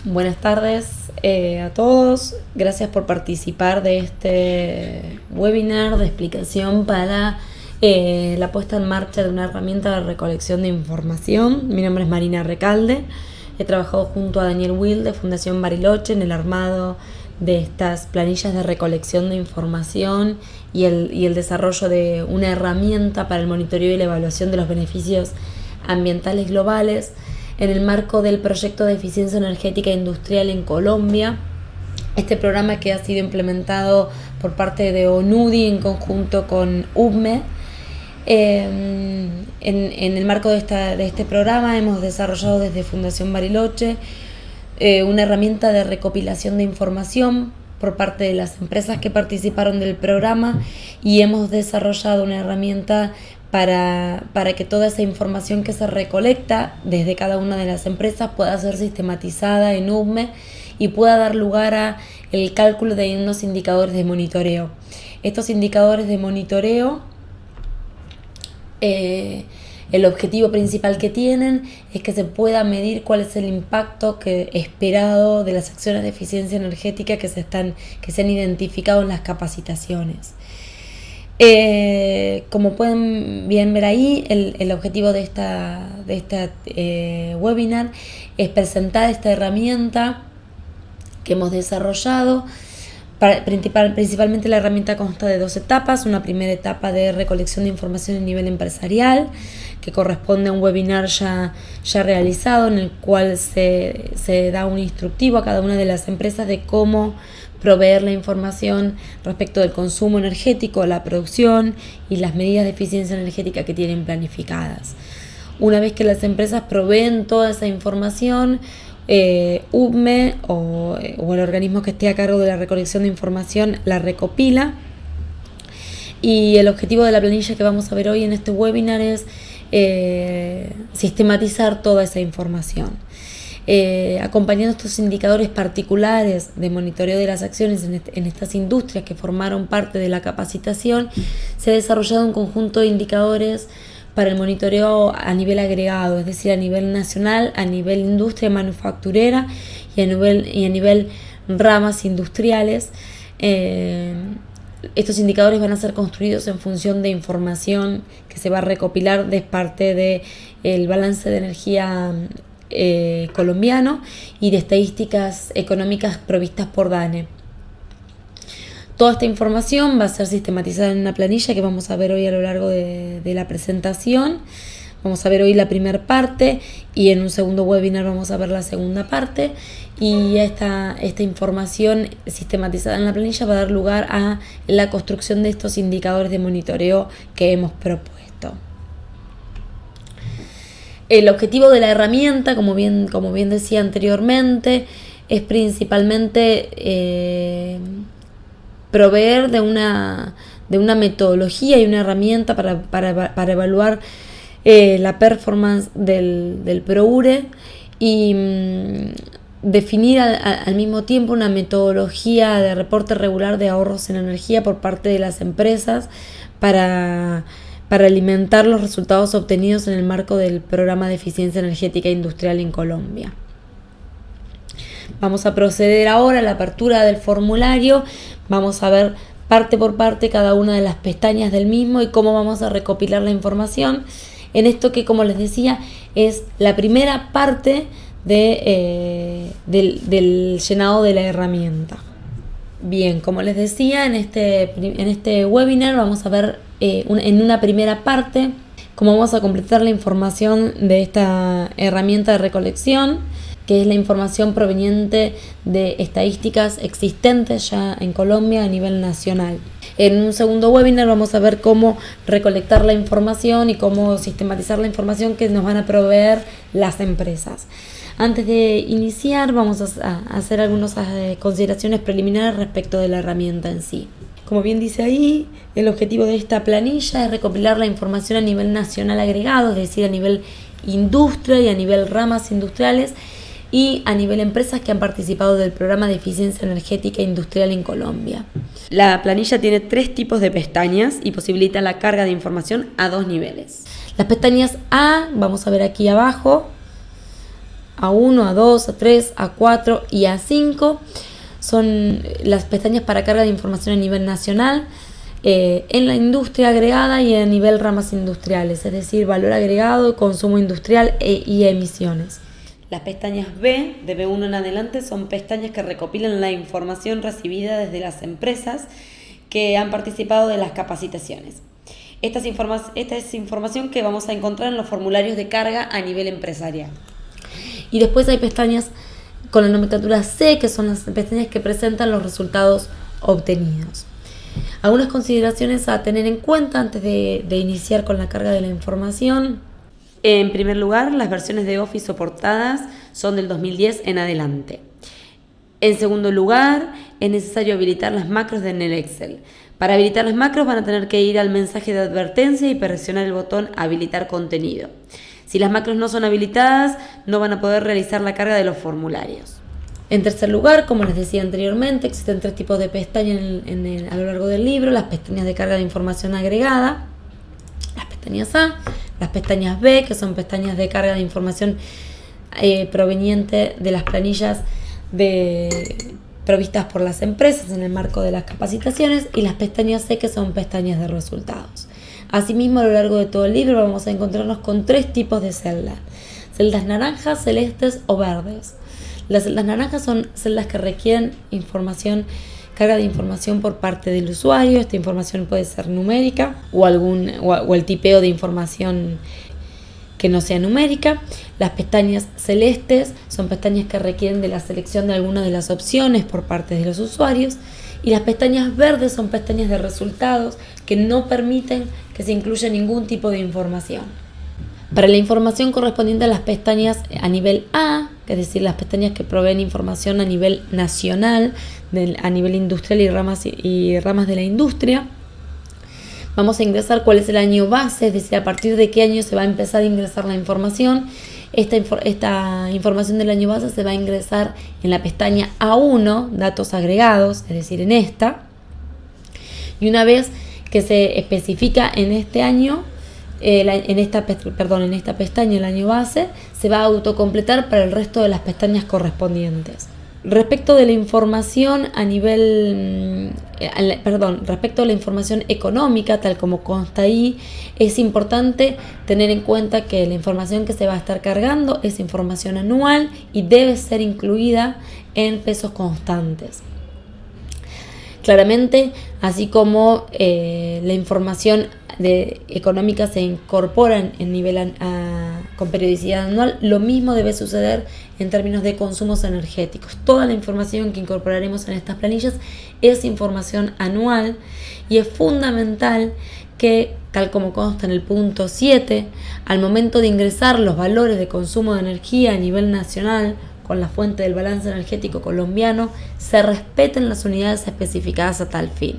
Buenas tardes a todos. Gracias por participar de este webinar de explicación para la puesta en marcha de una herramienta de recolección de información. Mi nombre es Marina Recalde. He trabajado junto a Daniel Will de Fundación Bariloche en el armado de estas planillas de recolección de información y el desarrollo de una herramienta para el monitoreo y la evaluación de los beneficios ambientales globales en el marco del proyecto de eficiencia energética industrial en Colombia. Este programa que ha sido implementado por parte de ONUDI en conjunto con UBME. En el marco de este programa hemos desarrollado desde Fundación Bariloche una herramienta de recopilación de información por parte de las empresas que participaron del programa, y hemos desarrollado una herramienta para que toda esa información que se recolecta desde cada una de las empresas pueda ser sistematizada en UBME y pueda dar lugar a el cálculo de unos indicadores de monitoreo. Estos indicadores de monitoreo, el objetivo principal que tienen es que se pueda medir cuál es el impacto esperado de las acciones de eficiencia energética que se han identificado en las capacitaciones. Como pueden bien ver ahí, el objetivo de esta webinar es presentar esta herramienta que hemos desarrollado. Principalmente la herramienta consta de 2 etapas. Una primera etapa de recolección de información a nivel empresarial, que corresponde a un webinar ya realizado, en el cual se da un instructivo a cada una de las empresas de cómo proveer la información respecto del consumo energético, la producción y las medidas de eficiencia energética que tienen planificadas. Una vez que las empresas proveen toda esa información, UBME o el organismo que esté a cargo de la recolección de información la recopila, y el objetivo de la planilla que vamos a ver hoy en este webinar es sistematizar toda esa información. Acompañando estos indicadores particulares de monitoreo de las acciones en estas industrias que formaron parte de la capacitación, se ha desarrollado un conjunto de indicadores para el monitoreo a nivel agregado, es decir, a nivel nacional, a nivel industria manufacturera y a nivel ramas industriales. Estos indicadores van a ser construidos en función de información que se va a recopilar de parte del balance de energía colombiano y de estadísticas económicas provistas por DANE. Toda esta información va a ser sistematizada en una planilla que vamos a ver hoy a lo largo de la presentación. Vamos a ver hoy la primera parte y en un segundo webinar vamos a ver la segunda parte, y esta información sistematizada en la planilla va a dar lugar a la construcción de estos indicadores de monitoreo que hemos propuesto. El objetivo de la herramienta, como bien decía anteriormente, es principalmente proveer de una metodología y una herramienta para evaluar la performance del PROURE y definir al mismo tiempo una metodología de reporte regular de ahorros en energía por parte de las empresas para alimentar los resultados obtenidos en el marco del programa de eficiencia energética industrial en Colombia. Vamos a proceder ahora a la apertura del formulario. Vamos a ver parte por parte cada una de las pestañas del mismo y cómo vamos a recopilar la información en esto que, como les decía, es la primera parte del llenado de la herramienta. Bien, como les decía, en este webinar vamos a ver en una primera parte cómo vamos a completar la información de esta herramienta de recolección, que es la información proveniente de estadísticas existentes ya en Colombia a nivel nacional. En un segundo webinar vamos a ver cómo recolectar la información y cómo sistematizar la información que nos van a proveer las empresas. Antes de iniciar, vamos a hacer algunas consideraciones preliminares respecto de la herramienta en sí. Como bien dice ahí, el objetivo de esta planilla es recopilar la información a nivel nacional agregado, es decir, a nivel industria y a nivel ramas industriales, y a nivel empresas que han participado del programa de eficiencia energética industrial en Colombia. La planilla tiene 3 tipos de pestañas y posibilita la carga de información a 2 niveles. Las pestañas A, vamos a ver aquí abajo, A1, A2, A3, A4 y A5 son las pestañas para carga de información a nivel nacional, en la industria agregada y a nivel ramas industriales, es decir, valor agregado, consumo industrial y emisiones. Las pestañas B, de B1 en adelante, son pestañas que recopilan la información recibida desde las empresas que han participado de las capacitaciones. Esta es información que vamos a encontrar en los formularios de carga a nivel empresarial. Y después hay pestañas con la nomenclatura C, que son las pestañas que presentan los resultados obtenidos. Algunas consideraciones a tener en cuenta antes de iniciar con la carga de la información. En primer lugar, las versiones de Office soportadas son del 2010 en adelante. En segundo lugar, es necesario habilitar las macros en el Excel. Para habilitar las macros van a tener que ir al mensaje de advertencia y presionar el botón habilitar contenido. Si las macros no son habilitadas, no van a poder realizar la carga de los formularios. En tercer lugar, como les decía anteriormente, existen 3 tipos de pestañas a lo largo del libro: las pestañas de carga de información agregada, las pestañas A, las pestañas B, que son pestañas de carga de información proveniente de las planillas provistas por las empresas en el marco de las capacitaciones, y las pestañas C, que son pestañas de resultados. Asimismo, a lo largo de todo el libro vamos a encontrarnos con 3 tipos de celdas: celdas naranjas, celestes o verdes. Las celdas naranjas son celdas que requieren carga de información por parte del usuario. Esta información puede ser numérica o el tipeo de información que no sea numérica. Las pestañas celestes son pestañas que requieren de la selección de alguna de las opciones por parte de los usuarios. Y las pestañas verdes son pestañas de resultados que no permiten que se incluya ningún tipo de información. Para la información correspondiente a las pestañas a nivel A, es decir, las pestañas que proveen información a nivel nacional, a nivel industrial y ramas de la industria, vamos a ingresar cuál es el año base, es decir, a partir de qué año se va a empezar a ingresar la información. Esta información del año base se va a ingresar en la pestaña A1, datos agregados, es decir, en esta. Y una vez que se especifica en este año, en esta pestaña el año base, se va a autocompletar para el resto de las pestañas correspondientes. Respecto de la información respecto a la información económica, tal como consta ahí, es importante tener en cuenta que la información que se va a estar cargando es información anual y debe ser incluida en pesos constantes. Claramente, así como la información económica se incorpora con periodicidad anual, lo mismo debe suceder en términos de consumos energéticos. Toda la información que incorporaremos en estas planillas es información anual y es fundamental que, tal como consta en el punto 7, al momento de ingresar los valores de consumo de energía a nivel nacional con la fuente del balance energético colombiano, se respeten las unidades especificadas a tal fin.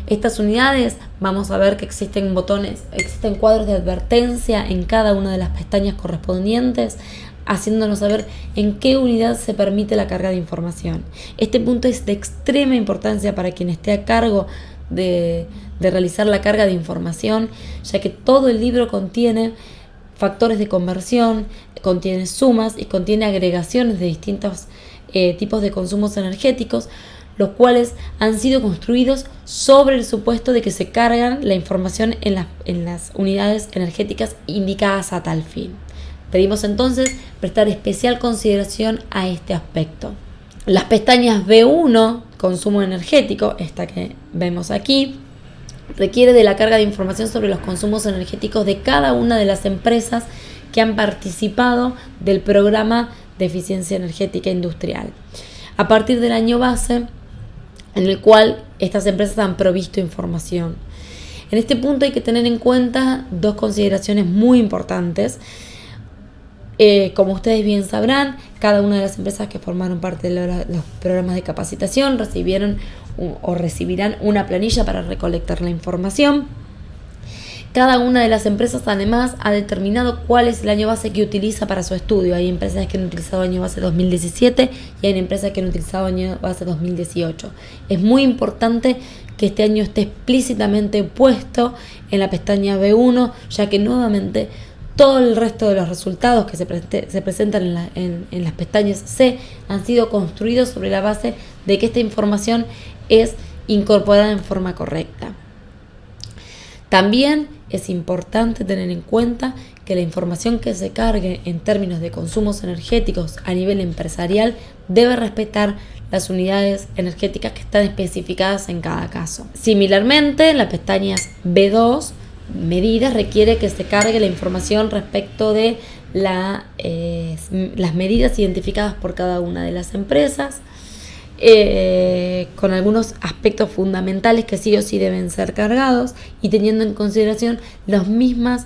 Estas unidades, vamos a ver que existen cuadros de advertencia en cada una de las pestañas correspondientes, haciéndonos saber en qué unidad se permite la carga de información. Este punto es de extrema importancia para quien esté a cargo de realizar la carga de información, ya que todo el libro contiene factores de conversión, contiene sumas y contiene agregaciones de distintos tipos de consumos energéticos, los cuales han sido construidos sobre el supuesto de que se cargan la información en las unidades energéticas indicadas a tal fin. Pedimos entonces prestar especial consideración a este aspecto. Las pestañas B1, consumo energético, esta que vemos aquí, requiere de la carga de información sobre los consumos energéticos de cada una de las empresas que han participado del programa de eficiencia energética industrial, a partir del año base en el cual estas empresas han provisto información. En este punto hay que tener en cuenta 2 consideraciones muy importantes. Como ustedes bien sabrán, cada una de las empresas que formaron parte de los programas de capacitación recibirán una planilla para recolectar la información. Cada una de las empresas además ha determinado cuál es el año base que utiliza para su estudio. Hay empresas que han utilizado año base 2017 y hay empresas que han utilizado año base 2018. Es muy importante que este año esté explícitamente puesto en la pestaña B1, ya que nuevamente Todo el resto de los resultados que se presentan en las pestañas C han sido construidos sobre la base de que esta información es incorporada en forma correcta. También es importante tener en cuenta que la información que se cargue en términos de consumos energéticos a nivel empresarial debe respetar las unidades energéticas que están especificadas en cada caso. Similarmente, en las pestañas B2, medidas, requiere que se cargue la información respecto de las medidas identificadas por cada una de las empresas, con algunos aspectos fundamentales que sí o sí deben ser cargados y teniendo en consideración los mismos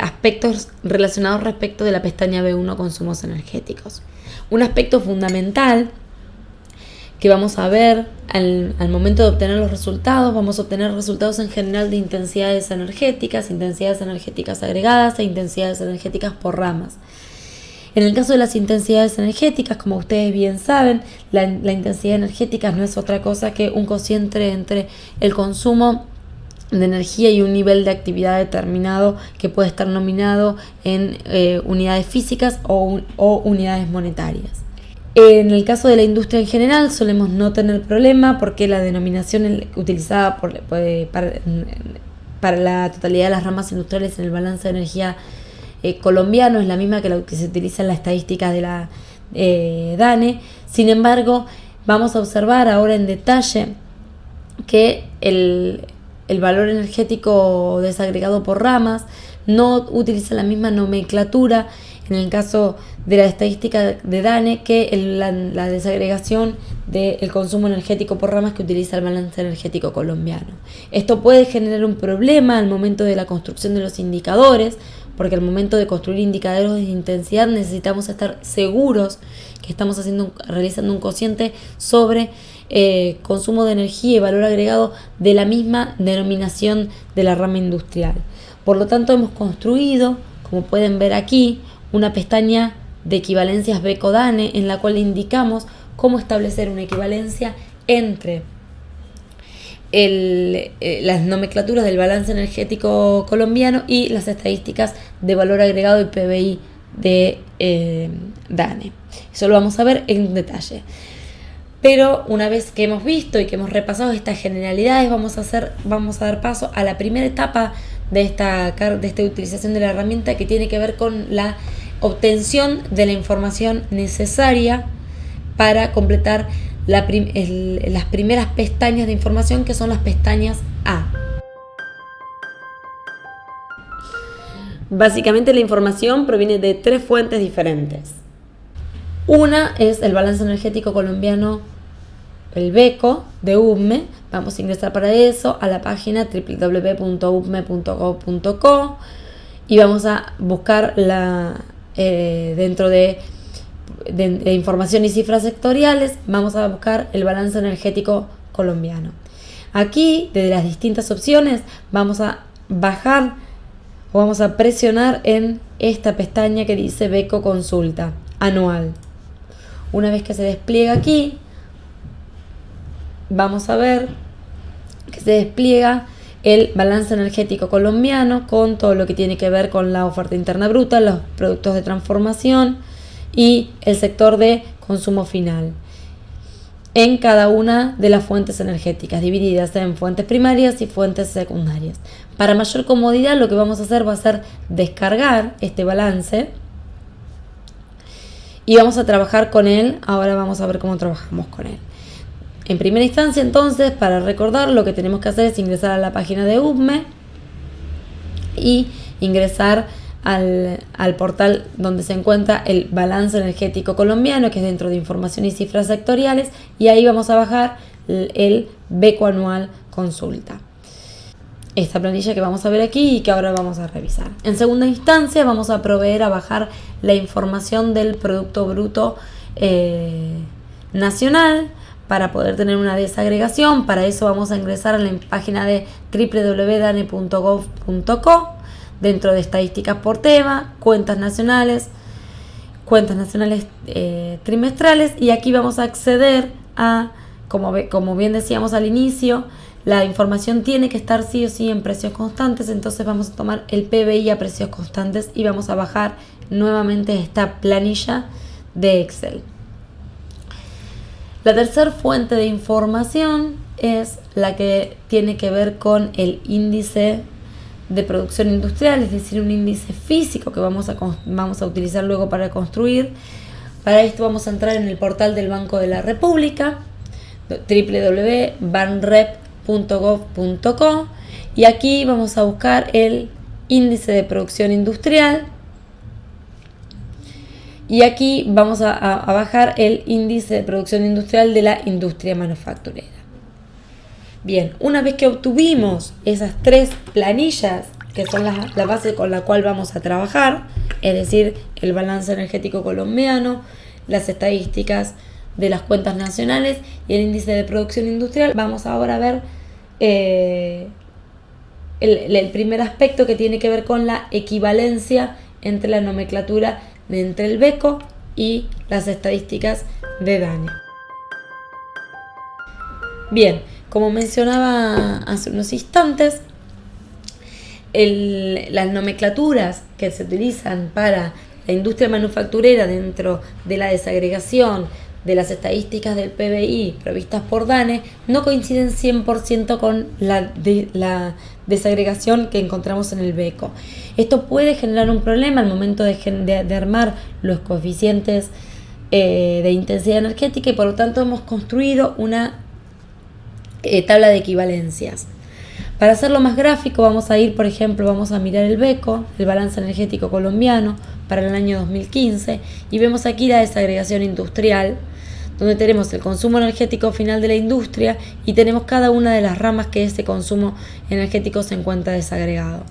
aspectos relacionados respecto de la pestaña B1 consumos energéticos. Un aspecto fundamental que vamos a ver al momento de obtener los resultados, vamos a obtener resultados en general de intensidades energéticas agregadas e intensidades energéticas por ramas. En el caso de las intensidades energéticas, como ustedes bien saben, la intensidad energética no es otra cosa que un cociente entre el consumo de energía y un nivel de actividad determinado que puede estar nominado en unidades físicas o unidades monetarias. En el caso de la industria en general solemos no tener problema porque la denominación utilizada para la totalidad de las ramas industriales en el balance de energía colombiano es la misma que la que se utiliza en la estadística de la DANE. Sin embargo, vamos a observar ahora en detalle que el valor energético desagregado por ramas no utiliza la misma nomenclatura en el caso de la estadística de DANE que la desagregación del consumo energético por ramas que utiliza el balance energético colombiano. Esto puede generar un problema al momento de la construcción de los indicadores, porque al momento de construir indicadores de intensidad necesitamos estar seguros que estamos realizando un cociente sobre consumo de energía y valor agregado de la misma denominación de la rama industrial. Por lo tanto, hemos construido, como pueden ver aquí, una pestaña de equivalencias BECO-DANE en la cual indicamos cómo establecer una equivalencia entre las nomenclaturas del balance energético colombiano y las estadísticas de valor agregado y PBI de DANE. Eso lo vamos a ver en detalle. Pero una vez que hemos visto y que hemos repasado estas generalidades, vamos a dar paso a la primera etapa de esta utilización de la herramienta, que tiene que ver con la obtención de la información necesaria para completar las primeras pestañas de información, que son las pestañas A. Básicamente la información proviene de 3 fuentes diferentes. Una es el balance energético colombiano, el BECO de UBME. Vamos a ingresar para eso a la página www.ubme.gov.co y vamos a buscar dentro de información y cifras sectoriales, vamos a buscar el balance energético colombiano. Aquí, desde las distintas opciones, vamos a bajar o vamos a presionar en esta pestaña que dice BECO Consulta Anual. Una vez que se despliega aquí, vamos a ver que se despliega el balance energético colombiano con todo lo que tiene que ver con la oferta interna bruta, los productos de transformación y el sector de consumo final en cada una de las fuentes energéticas, divididas en fuentes primarias y fuentes secundarias. Para mayor comodidad, lo que vamos a hacer va a ser descargar este balance y vamos a trabajar con él. Ahora vamos a ver cómo trabajamos con él. En primera instancia, entonces, para recordar, lo que tenemos que hacer es ingresar a la página de UBME y ingresar al portal donde se encuentra el balance energético colombiano, que es dentro de información y cifras sectoriales, y ahí vamos a bajar el BECO anual consulta. Esta planilla que vamos a ver aquí y que ahora vamos a revisar. En segunda instancia, vamos a proveer a bajar la información del Producto Bruto Nacional, para poder tener una desagregación. Para eso vamos a ingresar a la página de www.dane.gov.co, dentro de estadísticas por tema, cuentas nacionales trimestrales, y aquí vamos a acceder a, como bien decíamos al inicio, la información tiene que estar sí o sí en precios constantes, entonces vamos a tomar el PBI a precios constantes y vamos a bajar nuevamente esta planilla de Excel. La tercera fuente de información es la que tiene que ver con el índice de producción industrial, es decir, un índice físico que vamos a utilizar luego para construir. Para esto vamos a entrar en el portal del Banco de la República, www.banrep.gov.co, y aquí vamos a buscar el índice de producción industrial. Y aquí vamos a bajar el índice de producción industrial de la industria manufacturera. Bien, una vez que obtuvimos esas tres planillas, que son la base con la cual vamos a trabajar, es decir, el balance energético colombiano, las estadísticas de las cuentas nacionales y el índice de producción industrial, vamos ahora a ver el primer aspecto, que tiene que ver con la equivalencia entre la nomenclatura entre el BECO y las estadísticas de DANE. Bien, como mencionaba hace unos instantes, las nomenclaturas que se utilizan para la industria manufacturera dentro de la desagregación de las estadísticas del PBI provistas por DANE no coinciden 100% con la desagregación que encontramos en el BECO. Esto puede generar un problema al momento de armar los coeficientes de intensidad energética, y por lo tanto hemos construido una tabla de equivalencias. Para hacerlo más gráfico vamos a ir, por ejemplo, vamos a mirar el BECO, el balance energético colombiano para el año 2015, y vemos aquí la desagregación industrial, donde tenemos el consumo energético final de la industria y tenemos cada una de las ramas que ese consumo energético se encuentra desagregado.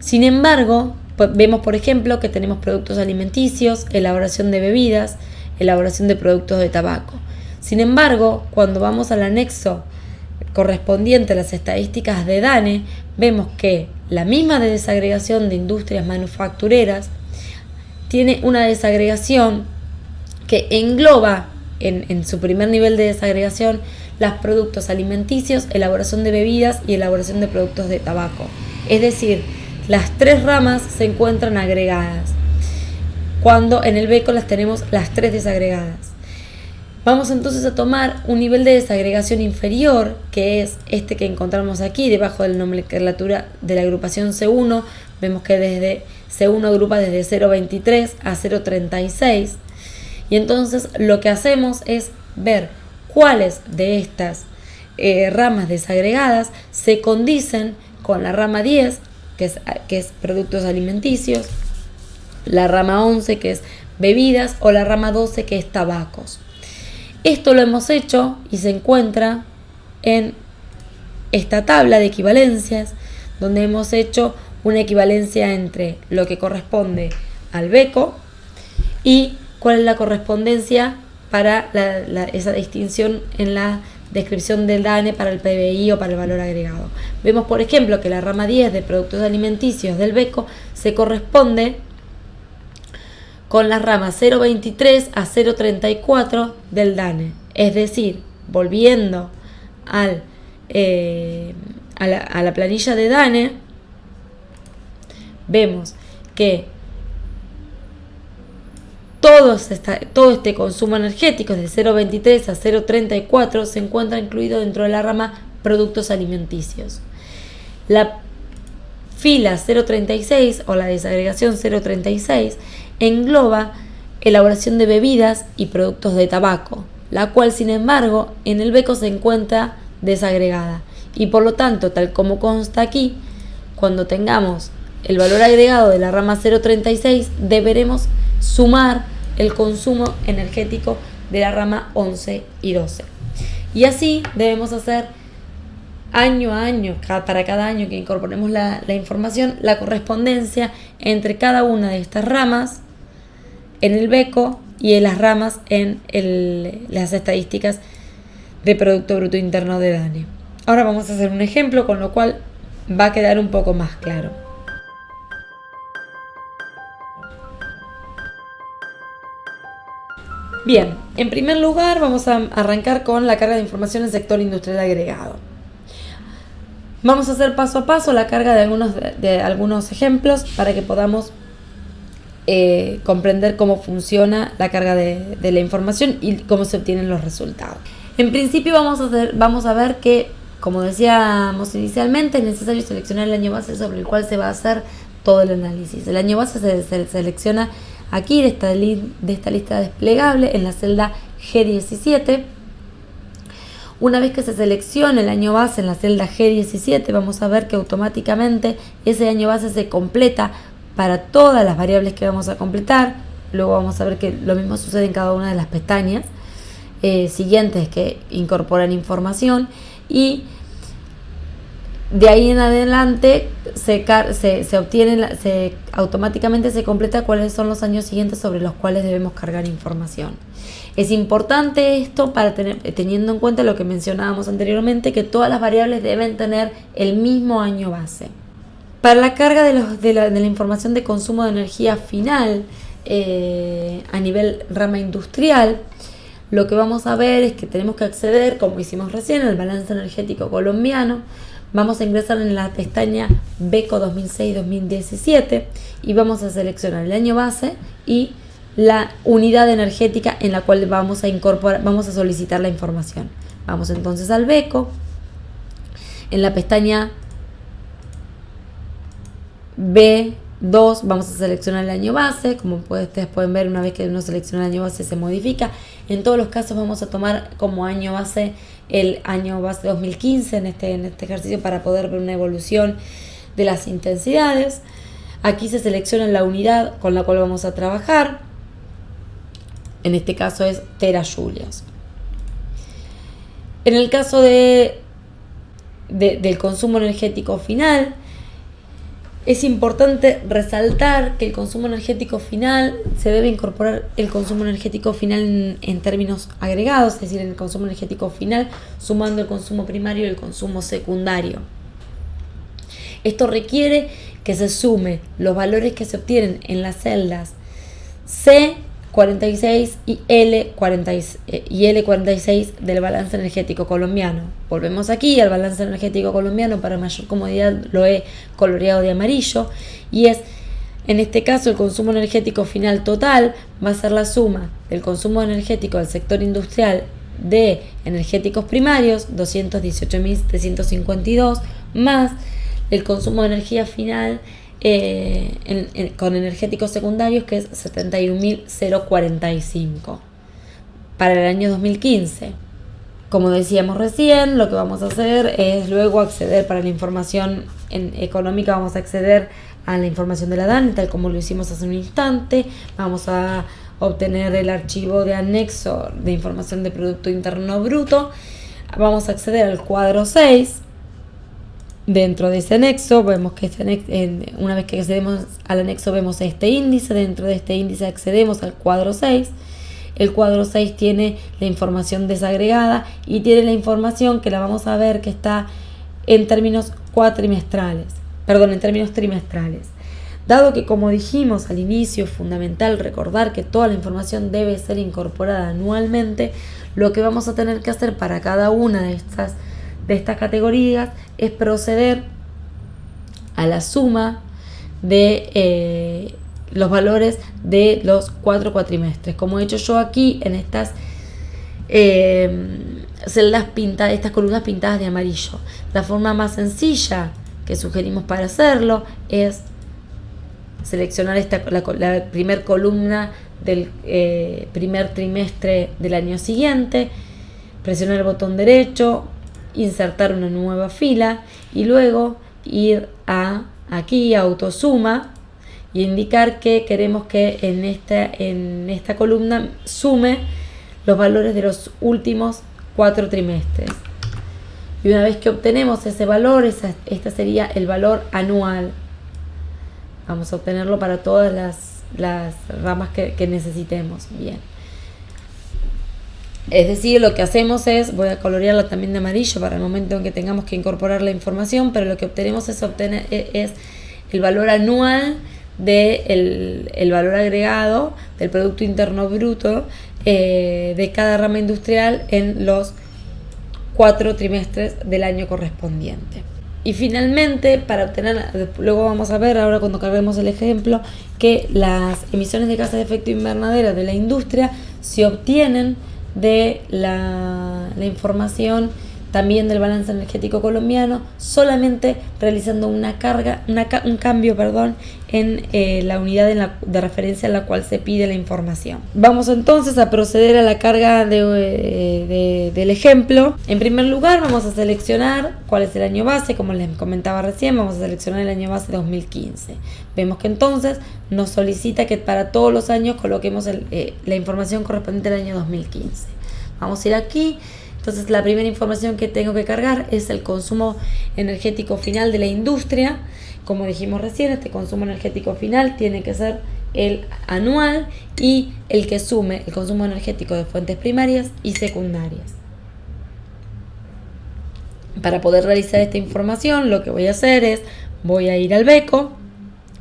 Sin embargo, vemos, por ejemplo, que tenemos productos alimenticios, elaboración de bebidas, elaboración de productos de tabaco. Sin embargo, cuando vamos al anexo correspondiente a las estadísticas de DANE, vemos que la misma desagregación de industrias manufactureras tiene una desagregación que engloba en su primer nivel de desagregación los productos alimenticios, elaboración de bebidas y elaboración de productos de tabaco. Es decir, las tres ramas se encuentran agregadas, cuando en el BECO las tenemos las tres desagregadas. Vamos entonces a tomar un nivel de desagregación inferior, que es este que encontramos aquí, debajo de la nomenclatura de la agrupación C1. Vemos que desde C1 agrupa desde 0.23 a 0.36. Y entonces lo que hacemos es ver cuáles de estas ramas desagregadas se condicen con la rama 10, que es productos alimenticios, la rama 11, que es bebidas, o la rama 12, que es tabacos. Esto lo hemos hecho y se encuentra en esta tabla de equivalencias, donde hemos hecho una equivalencia entre lo que corresponde al BECO y cuál es la correspondencia para esa distinción en la descripción del DANE para el PBI o para el valor agregado. Vemos, por ejemplo, que la rama 10 de productos alimenticios del BECO se corresponde con la rama 0.23 a 0.34 del DANE. Es decir, volviendo a la planilla de DANE, vemos que todo este consumo energético de 0.23 a 0.34 se encuentra incluido dentro de la rama productos alimenticios. La fila 0.36 o la desagregación 0.36 engloba elaboración de bebidas y productos de tabaco, la cual, sin embargo, en el BECO se encuentra desagregada, y por lo tanto, tal como consta aquí, cuando tengamos el valor agregado de la rama 0.36 deberemos sumar el consumo energético de la rama 11 y 12. Y así debemos hacer año a año, para cada año que incorporemos la información, la correspondencia entre cada una de estas ramas en el BECO y en las ramas en las estadísticas de Producto Bruto Interno de DANE. Ahora vamos a hacer un ejemplo, con lo cual va a quedar un poco más claro. Bien, en primer lugar vamos a arrancar con la carga de información en sector industrial agregado. Vamos a hacer paso a paso la carga de algunos ejemplos para que podamos comprender cómo funciona la carga de la información y cómo se obtienen los resultados. En principio vamos a ver que, como decíamos inicialmente, es necesario seleccionar el año base sobre el cual se va a hacer todo el análisis. El año base se selecciona aquí de esta lista desplegable en la celda G17. Una vez que se seleccione el año base en la celda G17, vamos a ver que automáticamente ese año base se completa para todas las variables que vamos a completar. Luego vamos a ver que lo mismo sucede en cada una de las pestañas siguientes que incorporan información, y de ahí en adelante automáticamente se completa cuáles son los años siguientes sobre los cuales debemos cargar información. Es importante esto para teniendo en cuenta lo que mencionábamos anteriormente, que todas las variables deben tener el mismo año base. Para la carga de la información de consumo de energía final a nivel rama industrial, lo que vamos a ver es que tenemos que acceder, como hicimos recién, al balance energético colombiano. Vamos a ingresar en la pestaña BECO 2006-2017 y vamos a seleccionar el año base y la unidad energética en la cual vamos a solicitar la información. Vamos entonces al BECO. En la pestaña B2 vamos a seleccionar el año base. Como ustedes pueden ver, una vez que uno selecciona el año base se modifica. En todos los casos vamos a tomar como año base el año base 2015 en este ejercicio para poder ver una evolución de las intensidades. Aquí se selecciona la unidad con la cual vamos a trabajar. En este caso es terajulios. En el caso del consumo energético final, es importante resaltar que el consumo energético final se debe incorporar el consumo energético final en términos agregados, es decir, en el consumo energético final sumando el consumo primario y el consumo secundario. Esto requiere que se sume los valores que se obtienen en las celdas C46 y L46 del balance energético colombiano. Volvemos aquí al balance energético colombiano. Para mayor comodidad lo he coloreado de amarillo, y es, en este caso, el consumo energético final total va a ser la suma del consumo energético del sector industrial de energéticos primarios, 218.352, más el consumo de energía final con energéticos secundarios, que es 71.045 para el año 2015. Como decíamos recién, lo que vamos a hacer es luego acceder para la información económica, vamos a acceder a la información de la DANE, tal como lo hicimos hace un instante. Vamos a obtener el archivo de anexo de información de Producto Interno Bruto. Vamos a acceder al cuadro 6. Dentro de ese anexo vemos que una vez que accedemos al anexo vemos este índice. Dentro de este índice accedemos al cuadro 6. El cuadro 6 tiene la información desagregada y tiene la información que la vamos a ver que está en términos trimestrales. Dado que, como dijimos al inicio, es fundamental recordar que toda la información debe ser incorporada anualmente, lo que vamos a tener que hacer para cada una de estas categorías es proceder a la suma de los valores de los 4 cuatrimestres, como he hecho yo aquí en estas celdas pintadas, estas columnas pintadas de amarillo. La forma más sencilla que sugerimos para hacerlo es seleccionar la primer columna del primer trimestre del año siguiente, presionar el botón derecho, insertar una nueva fila y luego ir aquí a autosuma y indicar que queremos que en esta columna sume los valores de los últimos 4 trimestres. Y una vez que obtenemos ese valor, este sería el valor anual. Vamos a obtenerlo para todas las ramas que necesitemos. Bien. Es decir, lo que hacemos es, voy a colorearla también de amarillo para el momento en que tengamos que incorporar la información, pero lo que obtenemos es el valor anual del valor agregado del Producto Interno Bruto de cada rama industrial en los 4 trimestres del año correspondiente. Y finalmente, para obtener, luego vamos a ver, ahora cuando carguemos el ejemplo, que las emisiones de gases de efecto invernadero de la industria se obtienen de la información también del balance energético colombiano, solamente realizando un cambio en la unidad de referencia en la cual se pide la información. Vamos entonces a proceder a la carga del ejemplo. En primer lugar, vamos a seleccionar cuál es el año base. Como les comentaba recién, vamos a seleccionar el año base 2015. Vemos que entonces nos solicita que para todos los años coloquemos la información correspondiente al año 2015. Vamos a ir aquí. Entonces la primera información que tengo que cargar es el consumo energético final de la industria. Como dijimos recién, este consumo energético final tiene que ser el anual y el que sume el consumo energético de fuentes primarias y secundarias. Para poder realizar esta información, lo que voy a hacer es, voy a ir al BECO.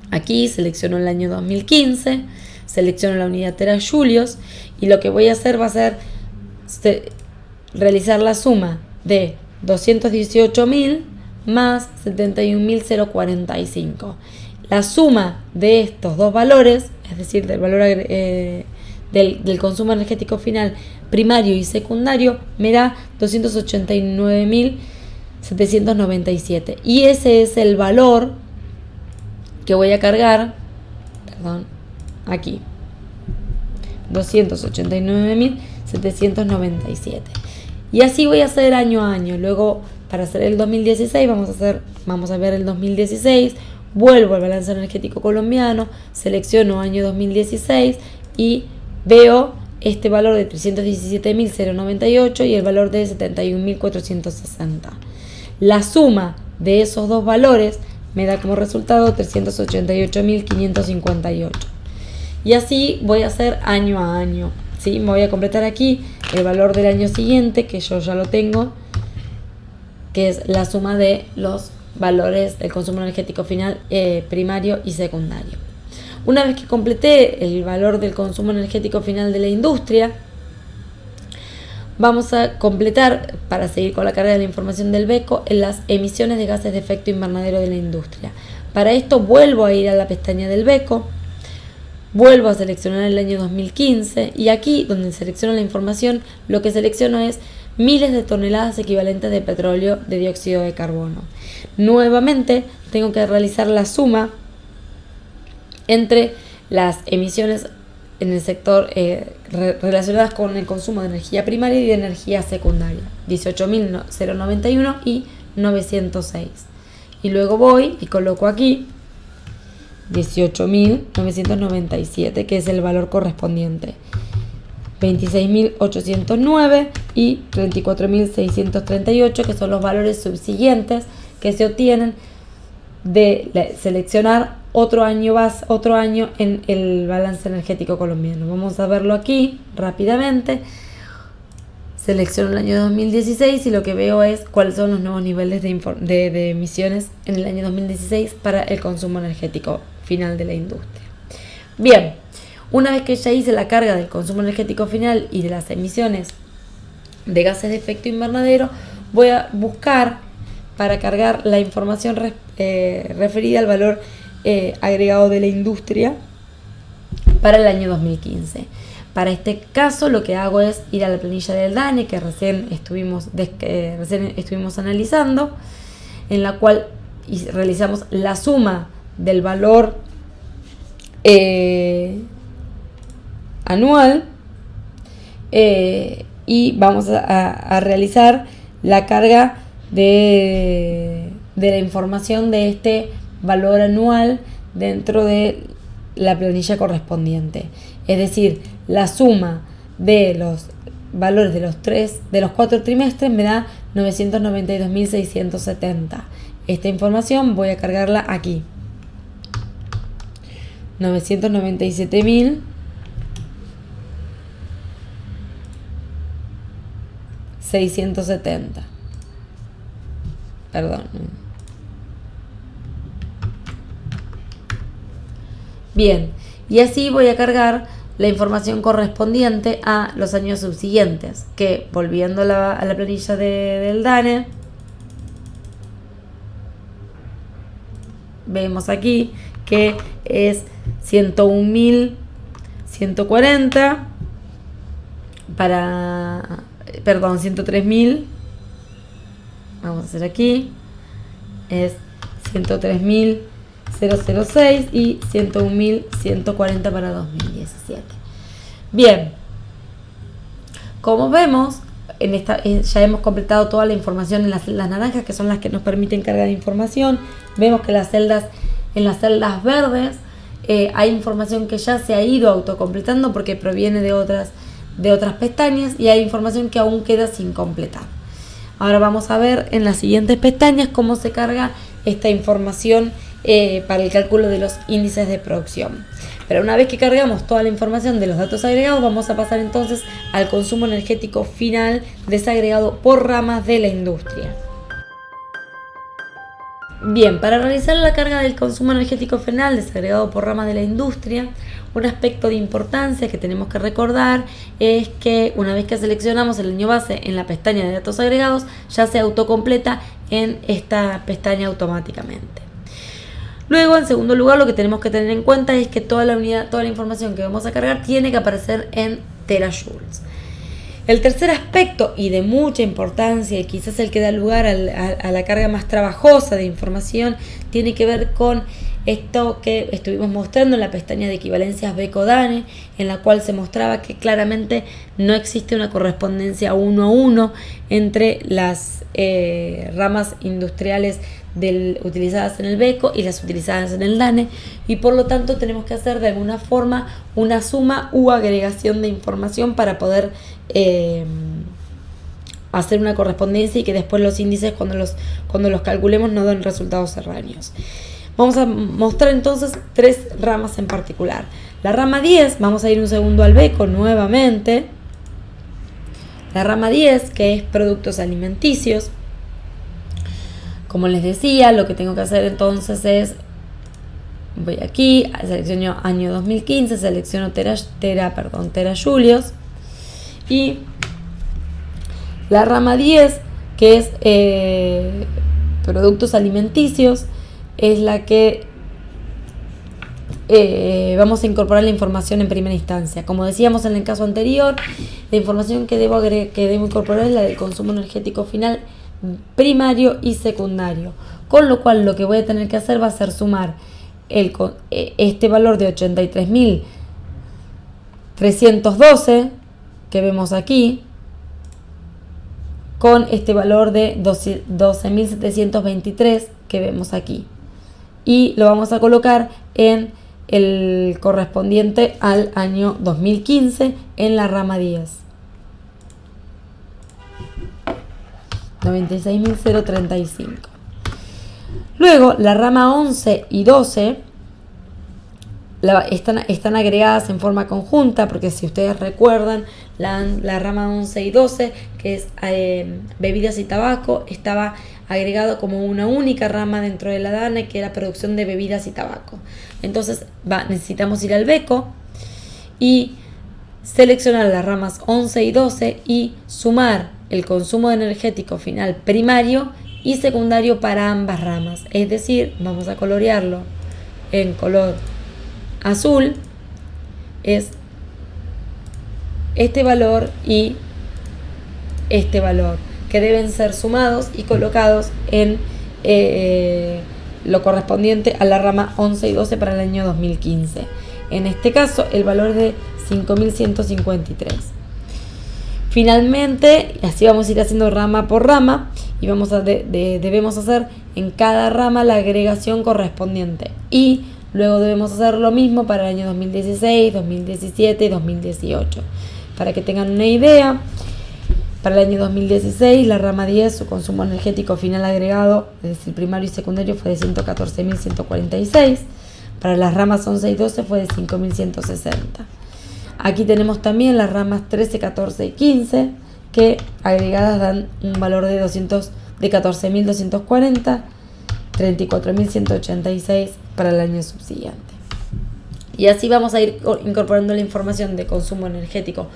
Aquí selecciono el año 2015, selecciono la unidad terajulios y lo que voy a hacer va a ser realizar la suma de 218.000 más 71.045. La suma de estos dos valores, es decir, del valor del consumo energético final primario y secundario, me da 289.797. Y ese es el valor que voy a cargar, aquí. 289.797. Y así voy a hacer año a año. Luego, para hacer el 2016, vamos a ver el 2016. Vuelvo al balance energético colombiano, selecciono año 2016 y veo este valor de 317.098 y el valor de 71.460. La suma de esos dos valores me da como resultado 388.558. Y así voy a hacer año a año. ¿Sí? Me voy a completar aquí el valor del año siguiente, que yo ya lo tengo, que es la suma de los valores del consumo energético final primario y secundario. Una vez que completé el valor del consumo energético final de la industria, vamos a completar, para seguir con la carga de la información del BECO, en las emisiones de gases de efecto invernadero de la industria. Para esto vuelvo a ir a la pestaña del BECO. Vuelvo a seleccionar el año 2015 y aquí donde selecciono la información, lo que selecciono es miles de toneladas equivalentes de petróleo de dióxido de carbono. Nuevamente tengo que realizar la suma entre las emisiones en el sector relacionadas con el consumo de energía primaria y de energía secundaria, 18.091 y 906. Y luego voy y coloco aquí 18.997, que es el valor correspondiente, 26.809 y 34.638, que son los valores subsiguientes que se obtienen de seleccionar otro año en el balance energético colombiano. Vamos a verlo aquí rápidamente. Selecciono el año 2016 y lo que veo es cuáles son los nuevos niveles de emisiones en el año 2016 para el consumo energético final de la industria. Bien, una vez que ya hice la carga del consumo energético final y de las emisiones de gases de efecto invernadero, voy a buscar para cargar la información referida al valor agregado de la industria para el año 2015. Para este caso lo que hago es ir a la planilla del DANE que recién estuvimos analizando, en la cual realizamos la suma del valor anual y vamos a realizar la carga de la información de este valor anual dentro de la planilla correspondiente. Es decir, la suma de los valores de los 4 trimestres me da 992.670. Esta información voy a cargarla aquí. 997.670. Perdón. Bien, y así voy a cargar la información correspondiente a los años subsiguientes, que volviendo a la planilla del DANE, vemos aquí que es 101.140 para, perdón, 103.000, vamos a hacer aquí, es 103.006 y 101.140 para 2017. Bien, como vemos, ya hemos completado toda la información en las celdas naranjas, que son las que nos permiten cargar información. Vemos que en las celdas verdes hay información que ya se ha ido autocompletando porque proviene de otras pestañas, y hay información que aún queda sin completar. Ahora vamos a ver en las siguientes pestañas cómo se carga esta información para el cálculo de los índices de producción. Pero una vez que cargamos toda la información de los datos agregados, vamos a pasar entonces al consumo energético final desagregado por ramas de la industria. Bien, para realizar la carga del consumo energético final desagregado por ramas de la industria, un aspecto de importancia que tenemos que recordar es que una vez que seleccionamos el año base en la pestaña de datos agregados, ya se autocompleta en esta pestaña automáticamente. Luego, en segundo lugar, lo que tenemos que tener en cuenta es que toda la información que vamos a cargar tiene que aparecer en terajoules. El tercer aspecto, y de mucha importancia, y quizás el que da lugar a la carga más trabajosa de información, tiene que ver con esto que estuvimos mostrando en la pestaña de equivalencias BECO-DANE, en la cual se mostraba que claramente no existe una correspondencia 1 a 1 entre las ramas industriales utilizadas en el BECO y las utilizadas en el DANE, y por lo tanto tenemos que hacer de alguna forma una suma u agregación de información para poder hacer una correspondencia y que después los índices cuando los calculemos no den resultados erróneos. Vamos a mostrar entonces 3 ramas en particular. La rama 10, vamos a ir un segundo al BECO nuevamente. La rama 10, que es productos alimenticios. Como les decía, lo que tengo que hacer entonces voy aquí, selecciono año 2015, selecciono terajulios, y la rama 10, que es productos alimenticios, es la que vamos a incorporar la información en primera instancia. Como decíamos en el caso anterior, la información que debo incorporar es la del consumo energético final primario y secundario, con lo cual lo que voy a tener que hacer va a ser sumar este valor de 83.312 que vemos aquí con este valor de 12.723 que vemos aquí, y lo vamos a colocar en el correspondiente al año 2015 en la rama 10. 96.035. Luego la rama 11 y 12 están agregadas en forma conjunta, porque si ustedes recuerdan, la rama 11 y 12, que es bebidas y tabaco, estaba agregado como una única rama dentro de la DANE, que era producción de bebidas y tabaco. Entonces necesitamos ir al BECO y seleccionar las ramas 11 y 12 y sumar el consumo energético final primario y secundario para ambas ramas. Es decir, vamos a colorearlo en color azul, es este valor y este valor, que deben ser sumados y colocados en lo correspondiente a la rama 11 y 12 para el año 2015. En este caso, el valor es de 5.153. Finalmente, así vamos a ir haciendo rama por rama, y debemos hacer en cada rama la agregación correspondiente, y luego debemos hacer lo mismo para el año 2016, 2017 y 2018. Para que tengan una idea, para el año 2016 la rama 10, su consumo energético final agregado, es decir, primario y secundario, fue de 114.146. Para las ramas 11 y 12 fue de 5.160. Aquí tenemos también las ramas 13, 14 y 15, que agregadas dan un valor de 14.240, 34.186 para el año subsiguiente. Y así vamos a ir incorporando la información de consumo energético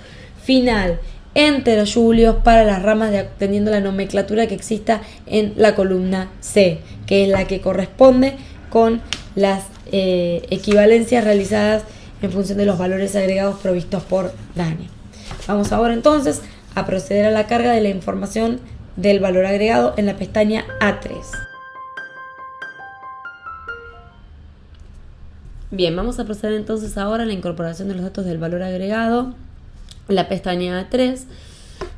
final en terajulios para las ramas teniendo la nomenclatura que exista en la columna C, que es la que corresponde con las equivalencias realizadas en función de los valores agregados provistos por DANE. Vamos ahora entonces a proceder a la carga de la información del valor agregado en la pestaña A3. Bien, vamos a proceder entonces ahora a la incorporación de los datos del valor agregado en la pestaña A3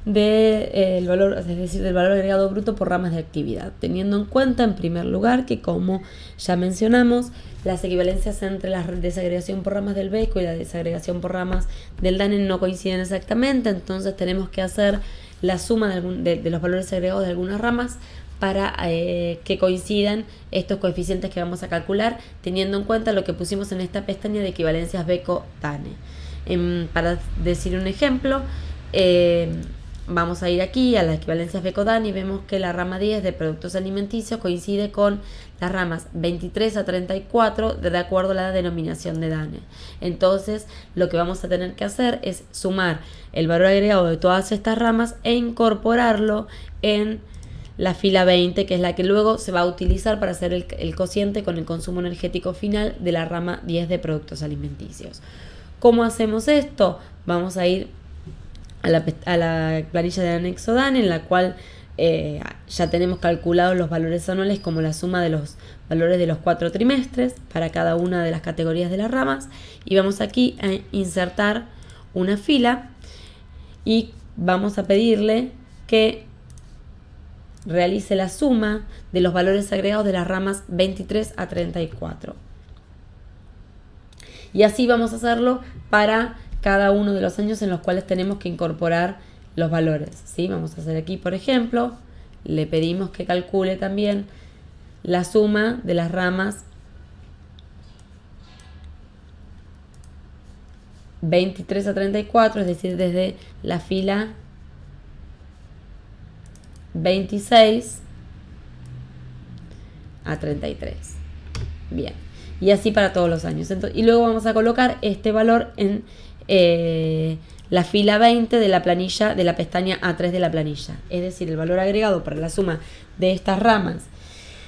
del valor, es decir, del valor agregado bruto por ramas de actividad, teniendo en cuenta en primer lugar que, como ya mencionamos, las equivalencias entre la desagregación por ramas del BECO y la desagregación por ramas del DANE no coinciden exactamente, entonces tenemos que hacer la suma de los valores agregados de algunas ramas para que coincidan estos coeficientes que vamos a calcular, teniendo en cuenta lo que pusimos en esta pestaña de equivalencias BECO-DANE. Para decir un ejemplo, vamos a ir aquí a las equivalencias BECO-DANE y vemos que la rama 10 de productos alimenticios coincide con las ramas 23 a 34 de acuerdo a la denominación de DANE. Entonces, lo que vamos a tener que hacer es sumar el valor agregado de todas estas ramas e incorporarlo en la fila 20, que es la que luego se va a utilizar para hacer el cociente con el consumo energético final de la rama 10 de productos alimenticios. ¿Cómo hacemos esto? Vamos a ir a la planilla de anexo DANE, en la cual ya tenemos calculados los valores anuales como la suma de los valores de los 4 trimestres para cada una de las categorías de las ramas, y vamos aquí a insertar una fila y vamos a pedirle que realice la suma de los valores agregados de las ramas 23 a 34. Y así vamos a hacerlo para cada uno de los años en los cuales tenemos que incorporar los valores, ¿sí? Vamos a hacer aquí, por ejemplo, le pedimos que calcule también la suma de las ramas 23 a 34, es decir, desde la fila 26 a 33. Bien, y así para todos los años. Entonces, y luego vamos a colocar este valor en la fila 20 de la planilla, de la pestaña A3 de la planilla. Es decir, el valor agregado para la suma de estas ramas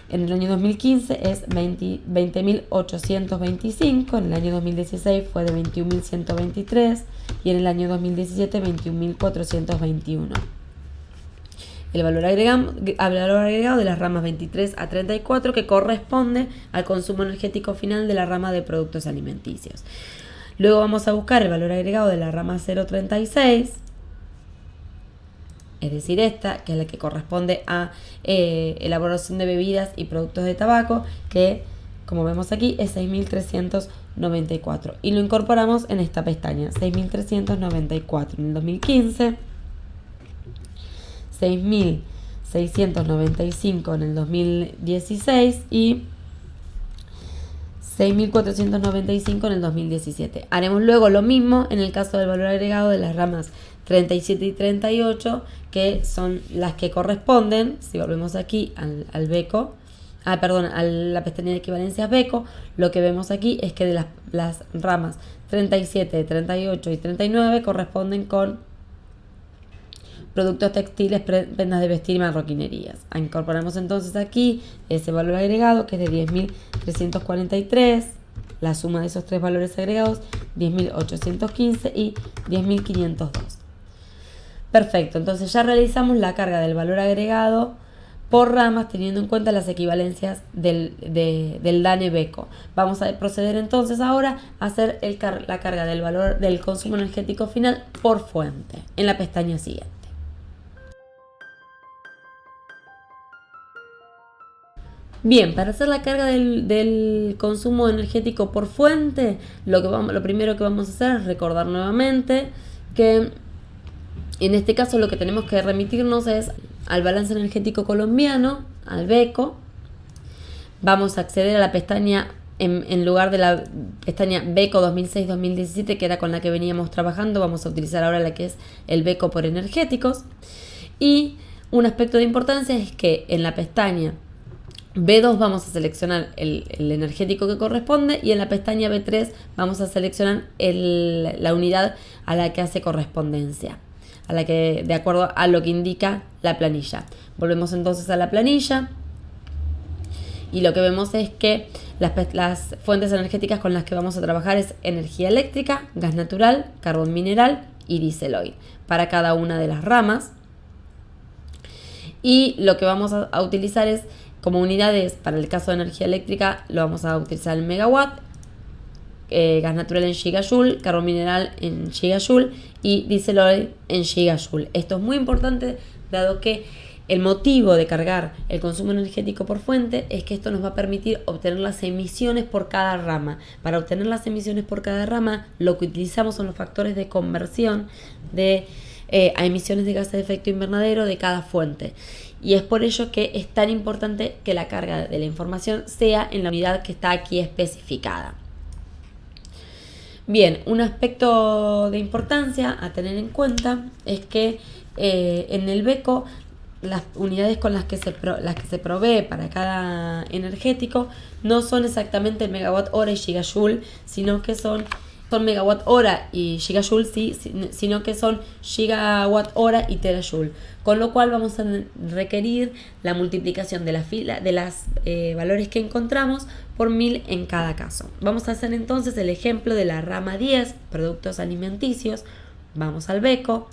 en el año 2015 es 20.825, en el año 2016 fue de 21.123 y en el año 2017 21.421. El valor agregado de las ramas 23 a 34 que corresponde al consumo energético final de la rama de productos alimenticios. Luego vamos a buscar el valor agregado de la rama 036, es decir, esta, que es la que corresponde a elaboración de bebidas y productos de tabaco, que como vemos aquí es 6.394. Y lo incorporamos en esta pestaña, 6.394 en el 2015. 6.695 en el 2016 y 6.495 en el 2017. Haremos luego lo mismo en el caso del valor agregado de las ramas 37 y 38, que son las que corresponden, si volvemos aquí al BECO, a la pestaña de equivalencias BECO, lo que vemos aquí es que de las ramas 37, 38 y 39 corresponden con productos textiles, prendas de vestir y marroquinerías. Incorporamos entonces aquí ese valor agregado, que es de 10.343, la suma de esos tres valores agregados, 10.815 y 10.502. Perfecto, entonces ya realizamos la carga del valor agregado por ramas teniendo en cuenta las equivalencias del DANE BECO. Vamos a proceder entonces ahora a hacer la carga del valor del consumo energético final por fuente en la pestaña siguiente. Bien, para hacer la carga del consumo energético por fuente, lo primero que vamos a hacer es recordar nuevamente que en este caso lo que tenemos que remitirnos es al balance energético colombiano, al BECO. Vamos a acceder a la pestaña, en lugar de la pestaña BECO 2006-2017, que era con la que veníamos trabajando, vamos a utilizar ahora la que es el BECO por energéticos. Y un aspecto de importancia es que en la pestaña B2 vamos a seleccionar el energético que corresponde y en la pestaña B3 vamos a seleccionar la unidad a la que hace correspondencia, a la que, de acuerdo a lo que indica la planilla. Volvemos entonces a la planilla y lo que vemos es que las fuentes energéticas con las que vamos a trabajar es energía eléctrica, gas natural, carbón mineral y diésel oil para cada una de las ramas. Y lo que vamos a utilizar es como unidades, para el caso de energía eléctrica lo vamos a utilizar en megawatt, gas natural en gigajoule, carbón mineral en gigajoule y diésel oil en gigajoule. Esto es muy importante dado que el motivo de cargar el consumo energético por fuente es que esto nos va a permitir obtener las emisiones por cada rama. Para obtener las emisiones por cada rama lo que utilizamos son los factores de conversión a emisiones de gases de efecto invernadero de cada fuente. Y es por ello que es tan importante que la carga de la información sea en la unidad que está aquí especificada. Bien, un aspecto de importancia a tener en cuenta es que en el BECO las unidades con las que se provee para cada energético no son exactamente el megawatt hora y gigajoule, sino que son megawatt hora y gigajoule, sí, sino que son gigawatt hora y terajoule. Con lo cual vamos a requerir la multiplicación de las valores que encontramos por 1000 en cada caso. Vamos a hacer entonces el ejemplo de la rama 10, productos alimenticios. Vamos al BECO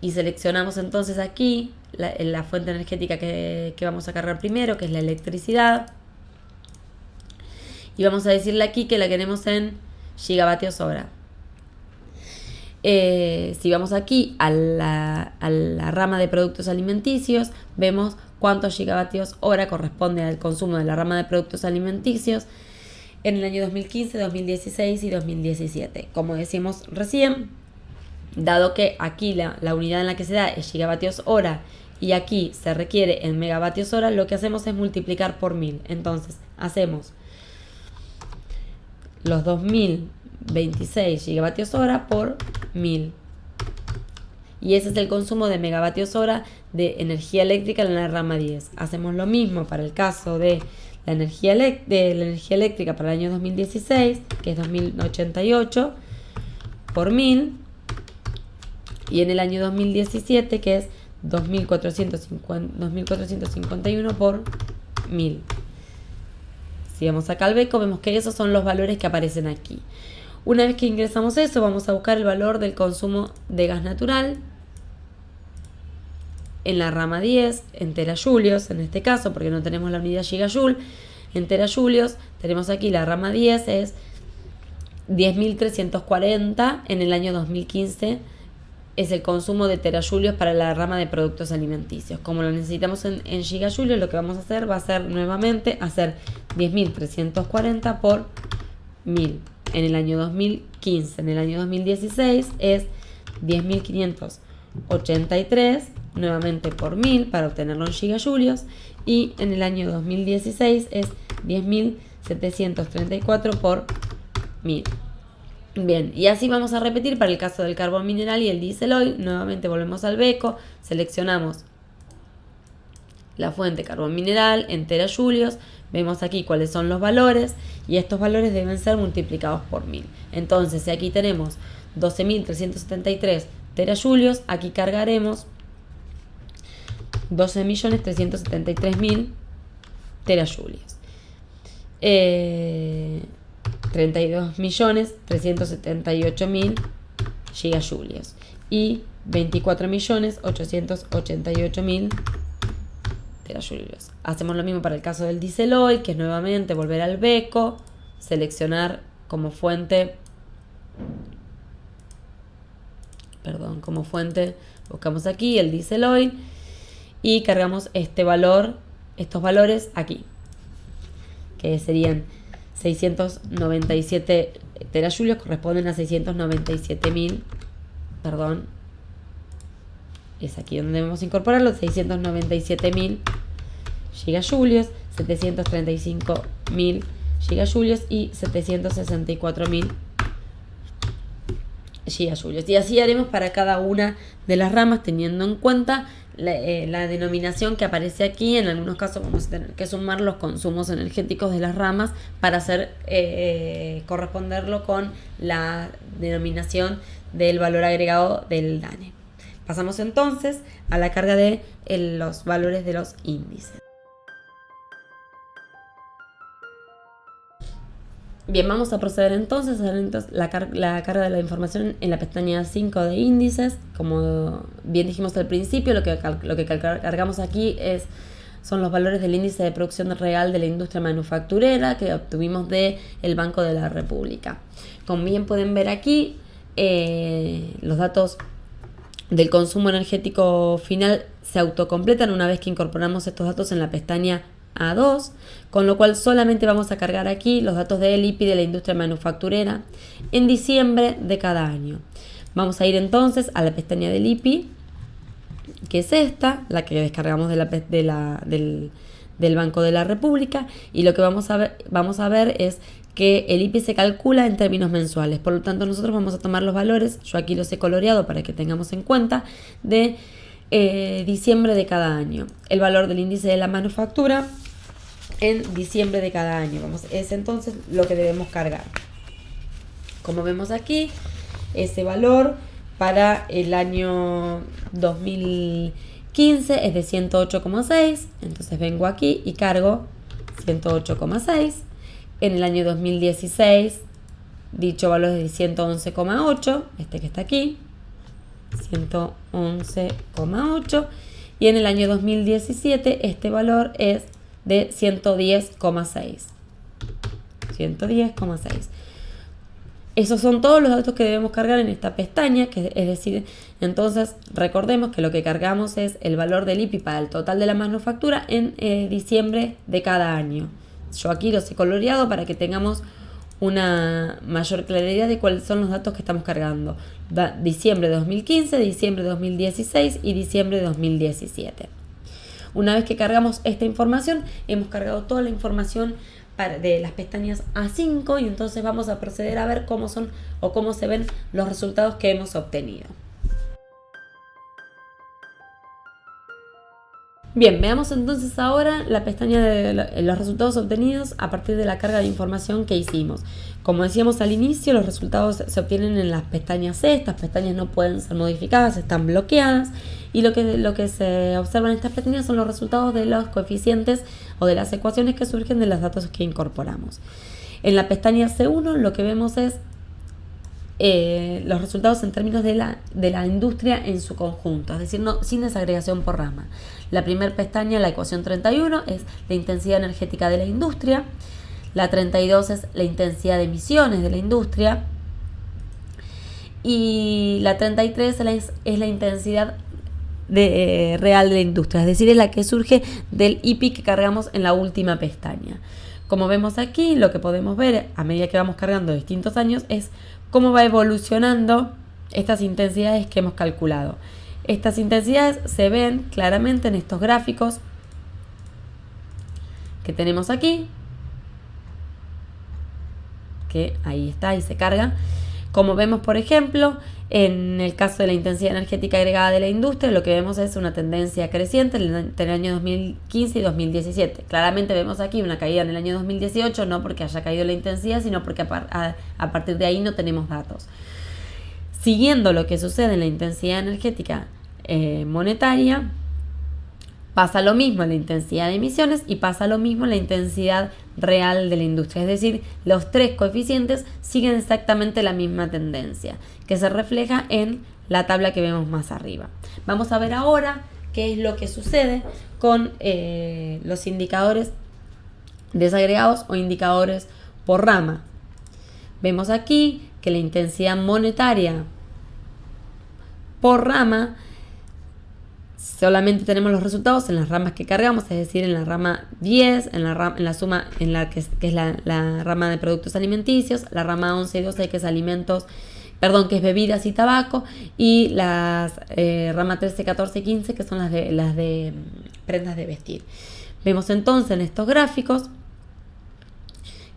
y seleccionamos entonces aquí la fuente energética que vamos a cargar primero, que es la electricidad. Y vamos a decirle aquí que la queremos en gigavatios hora. Si vamos aquí a la rama de productos alimenticios, vemos cuántos gigavatios hora corresponde al consumo de la rama de productos alimenticios en el año 2015, 2016 y 2017. Como decimos recién, dado que aquí la unidad en la que se da es gigavatios hora y aquí se requiere en megavatios hora, lo que hacemos es multiplicar por 1000. Entonces hacemos los 2026 gigavatios hora por 1000. Y ese es el consumo de megavatios hora de energía eléctrica en la rama 10. Hacemos lo mismo para el caso de la energía eléctrica para el año 2016, que es 2088 por 1000. Y en el año 2017, que es 2451 por 1000. Si vamos acá al BECO, vemos que esos son los valores que aparecen aquí. Una vez que ingresamos eso, vamos a buscar el valor del consumo de gas natural en la rama 10, en terajoules, en este caso, porque no tenemos la unidad gigajoule. En terajoules tenemos aquí la rama 10, es 10.340 en el año 2015. Es el consumo de terajoules para la rama de productos alimenticios. Como lo necesitamos en gigajoules, lo que vamos a hacer va a ser nuevamente hacer 10.340 por 1000 en el año 2015. En el año 2016 es 10.583 nuevamente por 1000 para obtenerlo en gigajoules. Y en el año 2016 es 10.734 por 1000. Bien, y así vamos a repetir para el caso del carbón mineral y el diésel oil. Nuevamente volvemos al BECO, seleccionamos la fuente carbón mineral en terajoules, vemos aquí cuáles son los valores y estos valores deben ser multiplicados por 1000. Entonces, si aquí tenemos 12.373 terajoules, aquí cargaremos 12.373.000 terajoules. 32.378.000 gigajoules y 24.888.000 terajoules. Hacemos lo mismo para el caso del diésel oil, que es nuevamente volver al BECO, seleccionar como fuente, buscamos aquí el diésel oil y cargamos estos valores aquí, que serían 697 terajoules, corresponden a 697.000, es aquí donde debemos incorporarlo, 697.000 gigajoules, 735.000 gigajoules y 764.000 gigajoules. Y así haremos para cada una de las ramas, teniendo en cuenta la denominación que aparece aquí. En algunos casos vamos a tener que sumar los consumos energéticos de las ramas para hacer corresponderlo con la denominación del valor agregado del DANE. Pasamos entonces a la carga de los valores de los índices. Bien, vamos a proceder entonces a la carga de la información en la pestaña 5 de índices. Como bien dijimos al principio, lo que cargamos aquí son los valores del índice de producción real de la industria manufacturera que obtuvimos del Banco de la República. Como bien pueden ver aquí, los datos del consumo energético final se autocompletan una vez que incorporamos estos datos en la pestaña A2, con lo cual solamente vamos a cargar aquí los datos del IPI de la industria manufacturera en diciembre de cada año. Vamos a ir entonces a la pestaña del IPI, que es esta, la que descargamos del Banco de la República, y lo que vamos a ver es que el IPI se calcula en términos mensuales. Por lo tanto, nosotros vamos a tomar los valores, yo aquí los he coloreado para que tengamos en cuenta, de diciembre de cada año. El valor del índice de la manufactura en diciembre de cada año. Es entonces lo que debemos cargar. Como vemos aquí, ese valor para el año 2015 es de 108,6. Entonces vengo aquí y cargo 108,6. En el año 2016, dicho valor es de 111,8, este que está aquí, 111,8. Y en el año 2017, este valor es de 110,6. 110,6. Esos son todos los datos que debemos cargar en esta pestaña, es decir, entonces recordemos que lo que cargamos es el valor del IPI para el total de la manufactura en diciembre de cada año. Yo aquí los he coloreado para que tengamos una mayor claridad de cuáles son los datos que estamos cargando. Diciembre de 2015, diciembre de 2016 y diciembre de 2017. Una vez que cargamos esta información, hemos cargado toda la información de las pestañas A5 y entonces vamos a proceder a ver cómo son o cómo se ven los resultados que hemos obtenido. Bien, veamos entonces ahora la pestaña de los resultados obtenidos a partir de la carga de información que hicimos. Como decíamos al inicio, los resultados se obtienen en las pestañas C. Estas pestañas no pueden ser modificadas, están bloqueadas. Y lo que se observa en estas pestañas son los resultados de los coeficientes o de las ecuaciones que surgen de los datos que incorporamos. En la pestaña C1 lo que vemos es los resultados en términos de la industria en su conjunto, es decir, sin desagregación por rama. La primera pestaña, la ecuación 31, es la intensidad energética de la industria. La 32 es la intensidad de emisiones de la industria. Y la 33 es la intensidad real de la industria, es decir, es la que surge del IPI que cargamos en la última pestaña. Como vemos aquí, lo que podemos ver a medida que vamos cargando distintos años es cómo va evolucionando estas intensidades que hemos calculado. Estas intensidades se ven claramente en estos gráficos que tenemos aquí, que ahí está y se carga. Como vemos, por ejemplo, en el caso de la intensidad energética agregada de la industria, lo que vemos es una tendencia creciente entre el año 2015 y 2017. Claramente vemos aquí una caída en el año 2018, no porque haya caído la intensidad, sino porque a partir de ahí no tenemos datos. Siguiendo lo que sucede en la intensidad energética monetaria, pasa lo mismo en la intensidad de emisiones y pasa lo mismo en la intensidad real de la industria. Es decir, los tres coeficientes siguen exactamente la misma tendencia, que se refleja en la tabla que vemos más arriba. Vamos a ver ahora qué es lo que sucede con los indicadores desagregados o indicadores por rama. Vemos aquí que la intensidad monetaria por rama, solamente tenemos los resultados en las ramas que cargamos, es decir, en la rama 10, en la suma en la que es la rama de productos alimenticios, la rama 11 y 12 que es que es bebidas y tabaco, y las rama 13, 14 y 15 que son las de prendas de vestir. Vemos entonces en estos gráficos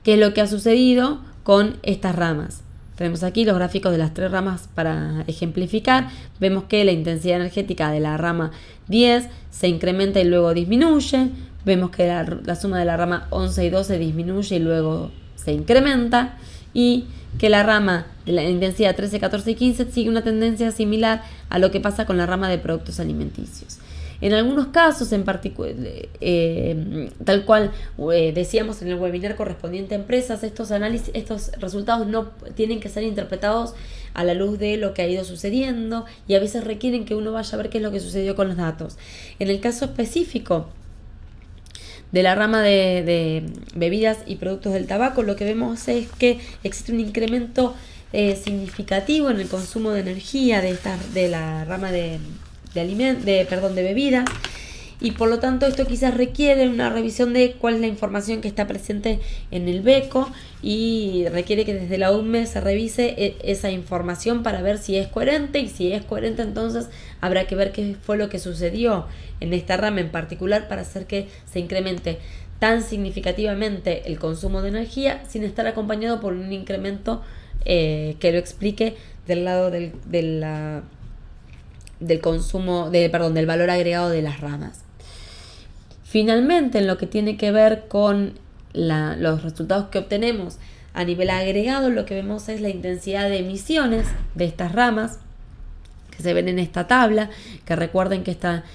qué es lo que ha sucedido con estas ramas. Tenemos aquí los gráficos de las 3 ramas para ejemplificar. Vemos que la intensidad energética de la rama 10 se incrementa y luego disminuye. Vemos que la suma de la rama 11 y 12 disminuye y luego se incrementa. Y que la rama de la intensidad 13, 14 y 15 sigue una tendencia similar a lo que pasa con la rama de productos alimenticios. En algunos casos, en particular, tal cual decíamos en el webinar correspondiente a empresas, estos resultados no tienen que ser interpretados a la luz de lo que ha ido sucediendo y a veces requieren que uno vaya a ver qué es lo que sucedió con los datos. En el caso específico de la rama de bebidas y productos del tabaco, lo que vemos es que existe un incremento significativo en el consumo de energía de la rama de bebidas, y por lo tanto esto quizás requiere una revisión de cuál es la información que está presente en el BECO y requiere que desde la UME se revise esa información para ver si es coherente, y si es coherente entonces habrá que ver qué fue lo que sucedió en esta rama en particular para hacer que se incremente tan significativamente el consumo de energía sin estar acompañado por un incremento que lo explique del lado del consumo, del valor agregado de las ramas. Finalmente, en lo que tiene que ver con los resultados que obtenemos a nivel agregado, lo que vemos es la intensidad de emisiones de estas ramas que se ven en esta tabla, que recuerden que esta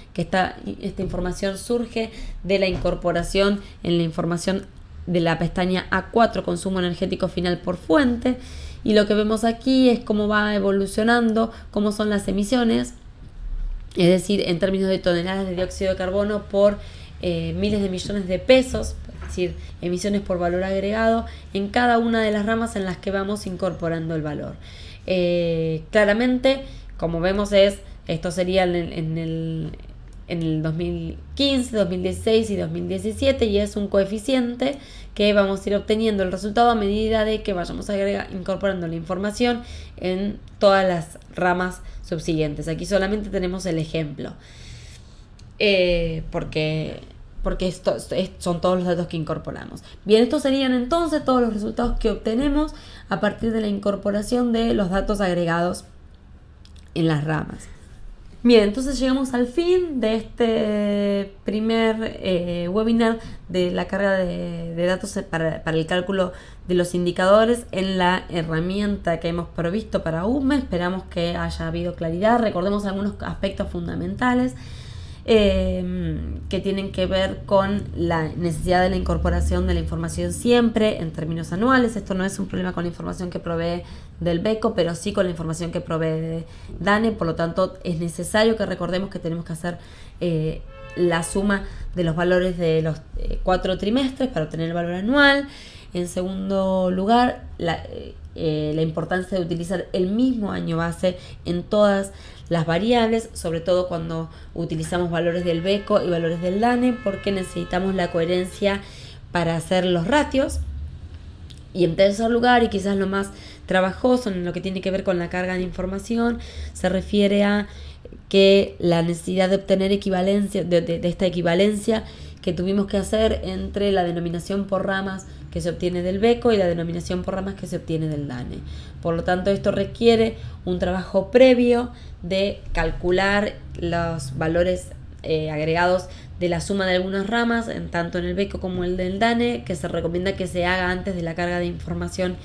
información surge de la incorporación en la información de la pestaña A4, consumo energético final por fuente, y lo que vemos aquí es cómo va evolucionando, cómo son las emisiones, es decir, en términos de toneladas de dióxido de carbono por miles de millones de pesos, es decir, emisiones por valor agregado en cada una de las ramas en las que vamos incorporando el valor. Claramente, como vemos, esto sería en el 2015, 2016 y 2017, y es un coeficiente que vamos a ir obteniendo el resultado a medida de que vayamos incorporando la información en todas las ramas subsiguientes. Aquí solamente tenemos el ejemplo, porque son todos los datos que incorporamos. Bien, estos serían entonces todos los resultados que obtenemos a partir de la incorporación de los datos agregados en las ramas. Bien, entonces llegamos al fin de este primer webinar de la carga de datos para el cálculo de los indicadores en la herramienta que hemos provisto para UME. Esperamos que haya habido claridad. Recordemos algunos aspectos fundamentales que tienen que ver con la necesidad de la incorporación de la información siempre en términos anuales. Esto no es un problema con la información que provee del BECO, pero sí con la información que provee de DANE. Por lo tanto, es necesario que recordemos que tenemos que hacer la suma de los valores de los 4 trimestres para obtener el valor anual. En segundo lugar, la importancia de utilizar el mismo año base en todas las variables, sobre todo cuando utilizamos valores del BECO y valores del DANE, porque necesitamos la coherencia para hacer los ratios. Y en tercer lugar, y quizás lo más trabajoso en lo que tiene que ver con la carga de información, se refiere a que la necesidad de obtener equivalencia, de esta equivalencia que tuvimos que hacer entre la denominación por ramas que se obtiene del BECO y la denominación por ramas que se obtiene del DANE. Por lo tanto, esto requiere un trabajo previo de calcular los valores agregados de la suma de algunas ramas, tanto en el BECO como el del DANE, que se recomienda que se haga antes de la carga de información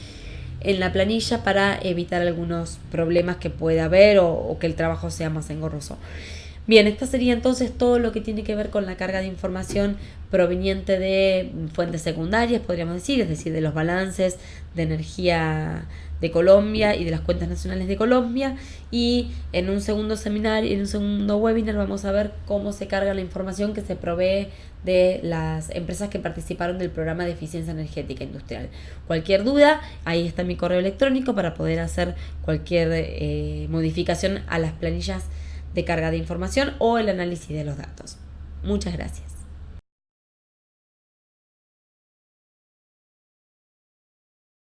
en la planilla para evitar algunos problemas que pueda haber o que el trabajo sea más engorroso. Bien, esto sería entonces todo lo que tiene que ver con la carga de información proveniente de fuentes secundarias, podríamos decir, es decir, de los balances de energía de Colombia y de las cuentas nacionales de Colombia. Y en un segundo seminario, en un segundo webinar, vamos a ver cómo se carga la información que se provee de las empresas que participaron del programa de eficiencia energética industrial. Cualquier duda, ahí está mi correo electrónico para poder hacer cualquier modificación a las planillas de carga de información o el análisis de los datos. Muchas gracias.